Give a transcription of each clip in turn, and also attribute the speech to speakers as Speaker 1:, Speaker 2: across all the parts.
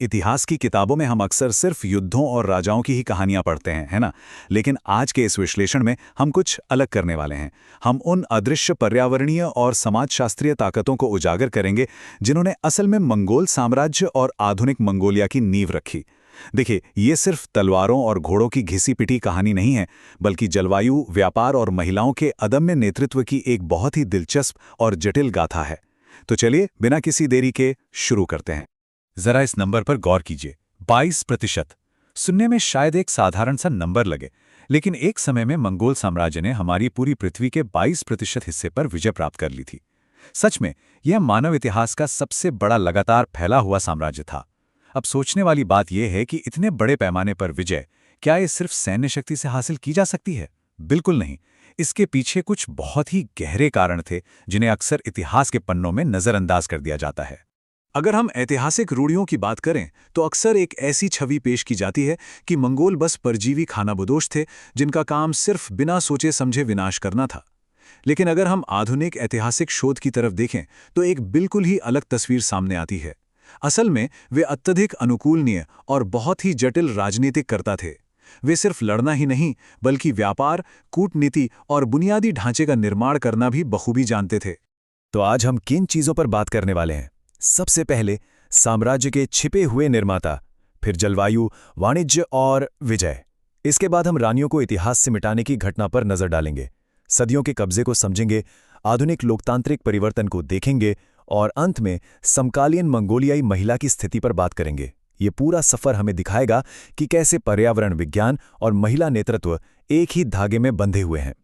Speaker 1: इतिहास की किताबों में हम अक्सर सिर्फ युद्धों और राजाओं की ही कहानियां पढ़ते हैं, है ना? लेकिन आज के इस विश्लेषण में हम कुछ अलग करने वाले हैं। हम उन अदृश्य पर्यावरणीय और समाजशास्त्रीय ताकतों को उजागर करेंगे जिन्होंने असल में मंगोल साम्राज्य और आधुनिक मंगोलिया की नींव रखी। देखिए, ये सिर्फ तलवारों और घोड़ों की घिसी-पिटी कहानी नहीं है, बल्कि जलवायु, व्यापार और महिलाओं के अदम्य नेतृत्व की एक बहुत ही दिलचस्प और जटिल गाथा है। तो चलिए, बिना किसी देरी के शुरू करते हैं। जरा इस नंबर पर गौर कीजिए, 22%। सुनने में शायद एक साधारण सा नंबर लगे, लेकिन एक समय में मंगोल साम्राज्य ने हमारी पूरी पृथ्वी के 22% हिस्से पर विजय प्राप्त कर ली थी। सच में, यह मानव इतिहास का सबसे बड़ा लगातार फैला हुआ साम्राज्य था। अब सोचने वाली बात यह है कि इतने बड़े पैमाने पर विजय, क्या ये सिर्फ सैन्य शक्ति से हासिल की जा सकती है? बिल्कुल नहीं। इसके पीछे कुछ बहुत ही गहरे कारण थे, जिन्हें अक्सर इतिहास के पन्नों में नजरअंदाज कर दिया जाता है। अगर हम ऐतिहासिक रूढ़ियों की बात करें, तो अक्सर एक ऐसी छवि पेश की जाती है कि मंगोल बस परजीवी खानाबदोश थे, जिनका काम सिर्फ बिना सोचे समझे विनाश करना था। लेकिन अगर हम आधुनिक ऐतिहासिक शोध की तरफ देखें, तो एक बिल्कुल ही अलग तस्वीर सामने आती है। असल में वे अत्यधिक अनुकूलनीय और बहुत ही जटिल राजनीतिक कर्ता थे। वे सिर्फ लड़ना ही नहीं, बल्कि व्यापार, कूटनीति और बुनियादी ढांचे का निर्माण करना भी बखूबी जानते थे। तो आज हम किन चीजों पर बात करने वाले हैं? सबसे पहले साम्राज्य के छिपे हुए निर्माता, फिर जलवायु, वाणिज्य और विजय। इसके बाद हम रानियों को इतिहास से मिटाने की घटना पर नजर डालेंगे, सदियों के कब्जे को समझेंगे, आधुनिक लोकतांत्रिक परिवर्तन को देखेंगे और अंत में समकालीन मंगोलियाई महिला की स्थिति पर बात करेंगे। ये पूरा सफर हमें दिखाएगा कि कैसे पर्यावरण विज्ञान और महिला नेतृत्व एक ही धागे में बंधे हुए हैं।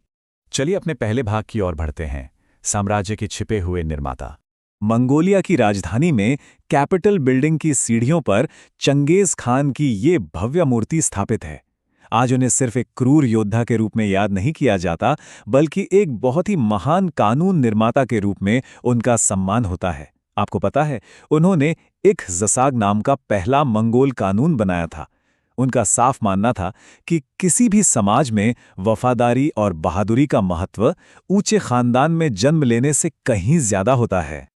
Speaker 1: चलिए अपने पहले भाग की ओर बढ़ते हैं, साम्राज्य के छिपे हुए निर्माता। मंगोलिया की राजधानी में कैपिटल बिल्डिंग की सीढ़ियों पर चंगेज खान की ये भव्य मूर्ति स्थापित है। आज उन्हें सिर्फ एक क्रूर योद्धा के रूप में याद नहीं किया जाता, बल्कि एक बहुत ही महान कानून निर्माता के रूप में उनका सम्मान होता है। आपको पता है, उन्होंने इख-ज़साग नाम का पहला मंगोल कानून बनाया था। उनका साफ मानना था कि किसी भी समाज में वफादारी और बहादुरी का महत्व ऊंचे खानदान में जन्म लेने से कहीं ज्यादा होता है।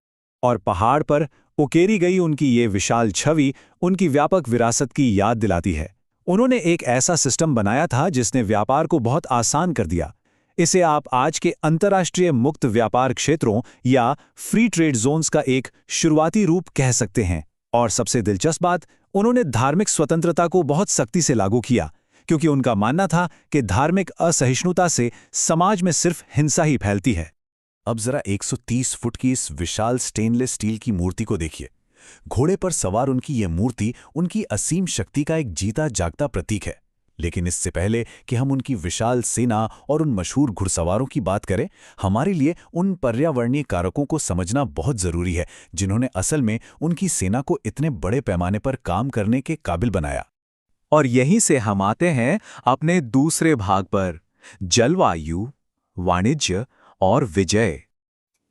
Speaker 1: और पहाड़ पर उकेरी गई उनकी ये विशाल छवि उनकी व्यापक विरासत की याद दिलाती है। उन्होंने एक ऐसा सिस्टम बनाया था जिसने व्यापार को बहुत आसान कर दिया। इसे आप आज के अंतर्राष्ट्रीय मुक्त व्यापार क्षेत्रों या फ्री ट्रेड जोन्स का एक शुरुआती रूप कह सकते हैं। और सबसे दिलचस्प बात, उन्होंने धार्मिक स्वतंत्रता को बहुत सख्ती से लागू किया, क्योंकि उनका मानना था कि धार्मिक असहिष्णुता से समाज में सिर्फ हिंसा ही फैलती है। अब जरा 130 फुट की इस विशाल स्टेनलेस स्टील की मूर्ति को देखिए। घोड़े पर सवार उनकी यह मूर्ति उनकी असीम शक्ति का एक जीता जागता प्रतीक है। लेकिन इससे पहले कि हम उनकी विशाल सेना और उन मशहूर घुड़सवारों की बात करें, हमारे लिए उन पर्यावरणीय कारकों को समझना बहुत जरूरी है, जिन्होंने असल में उनकी सेना को इतने बड़े पैमाने पर काम करने के काबिल बनाया। और यहीं से हम आते हैं अपने दूसरे भाग पर, जलवायु, वाणिज्य और विजय।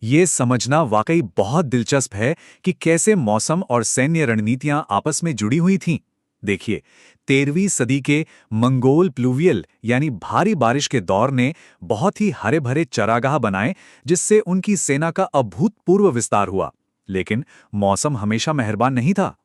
Speaker 1: ये समझना वाकई बहुत दिलचस्प है कि कैसे मौसम और सैन्य रणनीतियां आपस में जुड़ी हुई थीं। देखिए, 13वीं सदी के मंगोल प्लूवियल यानी भारी बारिश के दौर ने बहुत ही हरे भरे चरागाह बनाए, जिससे उनकी सेना का अभूतपूर्व विस्तार हुआ। लेकिन मौसम हमेशा मेहरबान नहीं था।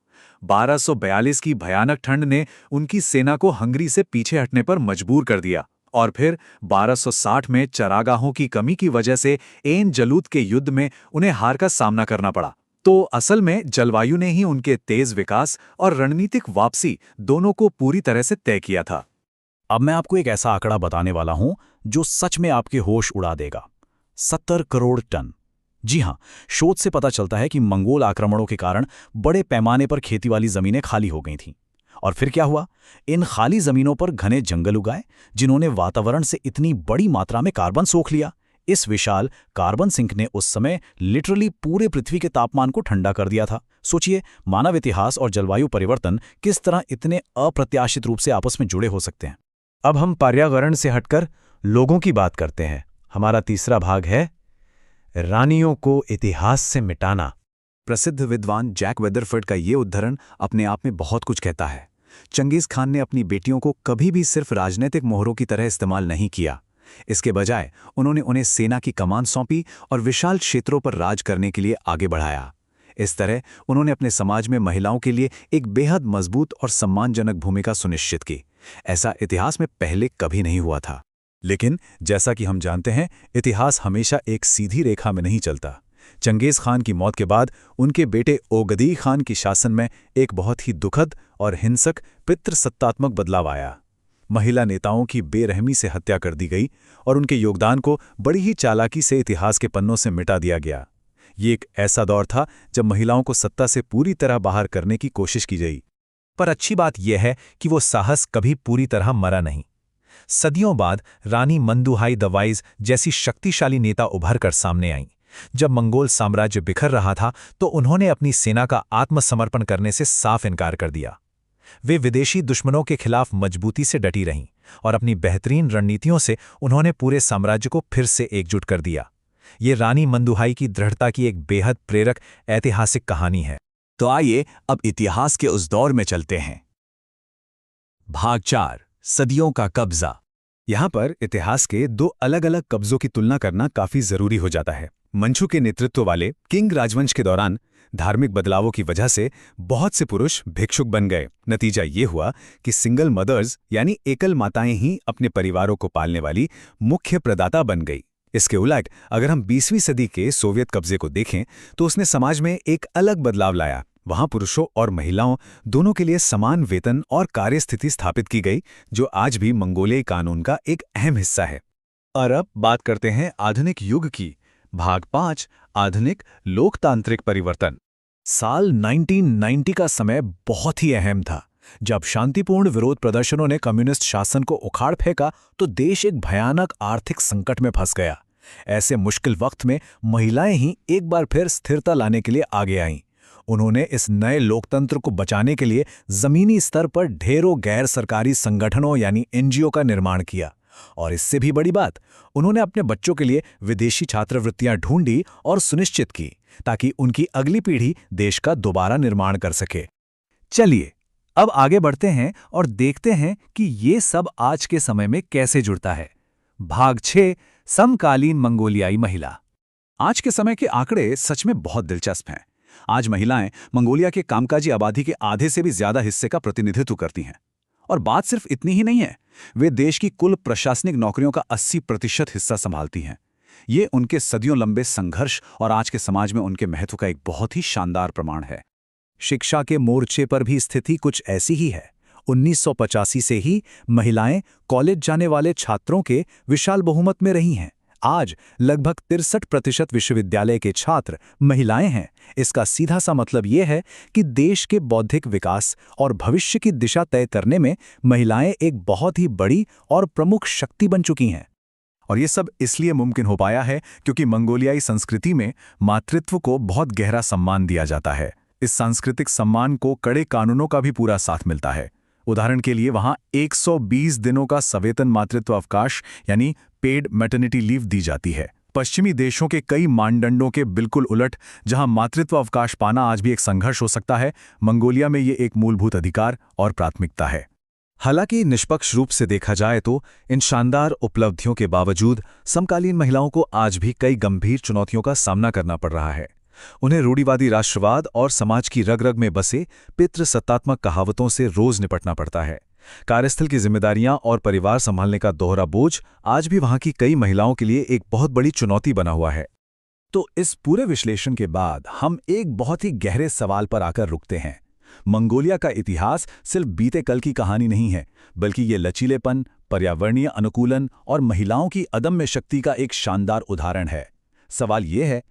Speaker 1: 1242 की भयानक ठंड ने उनकी सेना को हंगरी से पीछे हटने पर मजबूर कर दिया। और फिर 1260 में चरागाहों की कमी की वजह से एन जलूत के युद्ध में उन्हें हार का सामना करना पड़ा। तो असल में जलवायु ने ही उनके तेज विकास और रणनीतिक वापसी दोनों को पूरी तरह से तय किया था। अब मैं आपको एक ऐसा आंकड़ा बताने वाला हूं जो सच में आपके होश उड़ा देगा। 70 करोड़ टन। जी हां, शोध से पता चलता है कि मंगोल आक्रमणों के कारण बड़े पैमाने पर खेती वाली जमीनें खाली हो गई थीं। और फिर क्या हुआ? इन खाली जमीनों पर घने जंगल उगाए, जिन्होंने वातावरण से इतनी बड़ी मात्रा में कार्बन सोख लिया। इस विशाल कार्बन सिंक ने उस समय लिटरली पूरे पृथ्वी के तापमान को ठंडा कर दिया था। सोचिए, मानव इतिहास और जलवायु परिवर्तन किस तरह इतने अप्रत्याशित रूप से आपस में जुड़े हो सकते हैं। अब हम पर्यावरण से हटकर लोगों की बात करते हैं। हमारा तीसरा भाग है रानियों को इतिहास से मिटाना। प्रसिद्ध विद्वान जैक वेदरफोर्ड का ये उद्धरण अपने आप में बहुत कुछ कहता है। चंगेज खान ने अपनी बेटियों को कभी भी सिर्फ राजनीतिक मोहरों की तरह इस्तेमाल नहीं किया। इसके बजाय उन्होंने उन्हें सेना की कमान सौंपी और विशाल क्षेत्रों पर राज करने के लिए आगे बढ़ाया। इस तरह उन्होंने अपने समाज में महिलाओं के लिए एक बेहद मजबूत और सम्मानजनक भूमिका सुनिश्चित की। ऐसा इतिहास में पहले कभी नहीं हुआ था। लेकिन जैसा कि हम जानते हैं, इतिहास हमेशा एक सीधी रेखा में नहीं चलता। चंगेज़ खान की मौत के बाद उनके बेटे ओगदी खान की शासन में एक बहुत ही दुखद और हिंसक पितृसत्तात्मक बदलाव आया। महिला नेताओं की बेरहमी से हत्या कर दी गई और उनके योगदान को बड़ी ही चालाकी से इतिहास के पन्नों से मिटा दिया गया। ये एक ऐसा दौर था जब महिलाओं को सत्ता से पूरी तरह बाहर करने की कोशिश की गई। पर अच्छी बात यह है कि वो साहस कभी पूरी तरह मरा नहीं। सदियों बाद रानी मंदुहाई दवाइज जैसी शक्तिशाली नेता उभर कर सामने आईं। जब मंगोल साम्राज्य बिखर रहा था तो उन्होंने अपनी सेना का आत्मसमर्पण करने से साफ इनकार कर दिया। वे विदेशी दुश्मनों के खिलाफ मजबूती से डटी रहीं और अपनी बेहतरीन रणनीतियों से उन्होंने पूरे साम्राज्य को फिर से एकजुट कर दिया। ये रानी मंदुहाई की दृढ़ता की एक बेहद प्रेरक ऐतिहासिक कहानी है।
Speaker 2: तो आइए अब इतिहास के उस दौर में चलते हैं। भाग 4, सदियों का कब्जा।
Speaker 1: यहाँ पर इतिहास के दो अलग अलग कब्जों की तुलना करना काफी जरूरी हो जाता है। मंचू के नेतृत्व वाले किंग राजवंश के दौरान धार्मिक बदलावों की वजह से बहुत से पुरुष भिक्षुक बन गए। नतीजा ये हुआ कि सिंगल मदर्स यानी एकल माताएं ही अपने परिवारों को पालने वाली मुख्य प्रदाता बन गई। इसके उलट अगर हम 20वीं सदी के सोवियत कब्जे को देखें तो उसने समाज में एक अलग बदलाव लाया। वहां पुरुषों और महिलाओं दोनों के लिए समान वेतन और कार्यस्थिति स्थापित की गई, जो आज भी मंगोलियाई कानून का एक अहम हिस्सा है। और अब बात करते हैं आधुनिक युग की। भाग 5, आधुनिक लोकतांत्रिक परिवर्तन। साल 1990 का समय बहुत ही अहम था। जब शांतिपूर्ण विरोध प्रदर्शनों ने कम्युनिस्ट शासन को उखाड़ फेंका तो देश एक भयानक आर्थिक संकट में फंस गया। ऐसे मुश्किल वक्त में महिलाएं ही एक बार फिर स्थिरता लाने के लिए आगे आईं। उन्होंने इस नए लोकतंत्र को बचाने के लिए जमीनी स्तर पर ढेरों गैर सरकारी संगठनों यानी एनजीओ का निर्माण किया। और इससे भी बड़ी बात, उन्होंने अपने बच्चों के लिए विदेशी छात्रवृत्तियां ढूंढी और सुनिश्चित की ताकि उनकी अगली पीढ़ी देश का दोबारा निर्माण कर सके। चलिए अब आगे बढ़ते हैं और देखते हैं कि ये सब आज के समय में कैसे जुड़ता है। भाग 6, समकालीन मंगोलियाई महिला। आज के समय के आंकड़े सच में बहुत दिलचस्प हैं। आज महिलाएं मंगोलिया के कामकाजी आबादी के आधे से भी ज्यादा हिस्से का प्रतिनिधित्व करती हैं। और बात सिर्फ इतनी ही नहीं है, वे देश की कुल प्रशासनिक नौकरियों का 80% हिस्सा संभालती हैं। ये उनके सदियों लंबे संघर्ष और आज के समाज में उनके महत्व का एक बहुत ही शानदार प्रमाण है। शिक्षा के मोर्चे पर भी स्थिति कुछ ऐसी ही है। 1985 से ही महिलाएं कॉलेज जाने वाले छात्रों के विशाल बहुमत में रही हैं। आज लगभग 63% विश्वविद्यालय के छात्र महिलाएं हैं। इसका सीधा सा मतलब यह है कि देश के बौद्धिक विकास और भविष्य की दिशा तय करने में महिलाएं एक बहुत ही बड़ी और प्रमुख शक्ति बन चुकी हैं। और ये सब इसलिए मुमकिन हो पाया है क्योंकि मंगोलियाई संस्कृति में मातृत्व को बहुत गहरा सम्मान दिया जाता है। इस सांस्कृतिक सम्मान को कड़े कानूनों का भी पूरा साथ मिलता है। उदाहरण के लिए वहां 120 दिनों का सवेतन मातृत्व अवकाश यानी पेड मैटरनिटी लीव दी जाती है। पश्चिमी देशों के कई मानदंडों के बिल्कुल उलट, जहां मातृत्व अवकाश पाना आज भी एक संघर्ष हो सकता है, मंगोलिया में ये एक मूलभूत अधिकार और प्राथमिकता है। हालांकि निष्पक्ष रूप से देखा जाए तो इन शानदार उपलब्धियों के बावजूद समकालीन महिलाओं को आज भी कई गंभीर चुनौतियों का सामना करना पड़ रहा है। उन्हें रूढ़िवादी राष्ट्रवाद और समाज की रग-रग में बसे पितृसत्तात्मक कहावतों से रोज निपटना पड़ता है। कार्यस्थल की जिम्मेदारियां और परिवार संभालने का दोहरा बोझ आज भी वहां की कई महिलाओं के लिए एक बहुत बड़ी चुनौती बना हुआ है। तो इस पूरे विश्लेषण के बाद हम एक बहुत ही गहरे सवाल पर आकर रुकते हैं। मंगोलिया का इतिहास सिर्फ बीते कल की कहानी नहीं है, बल्कि ये लचीलेपन, पर्यावरणीय अनुकूलन और महिलाओं की अदम्य शक्ति का एक शानदार उदाहरण है। सवाल ये है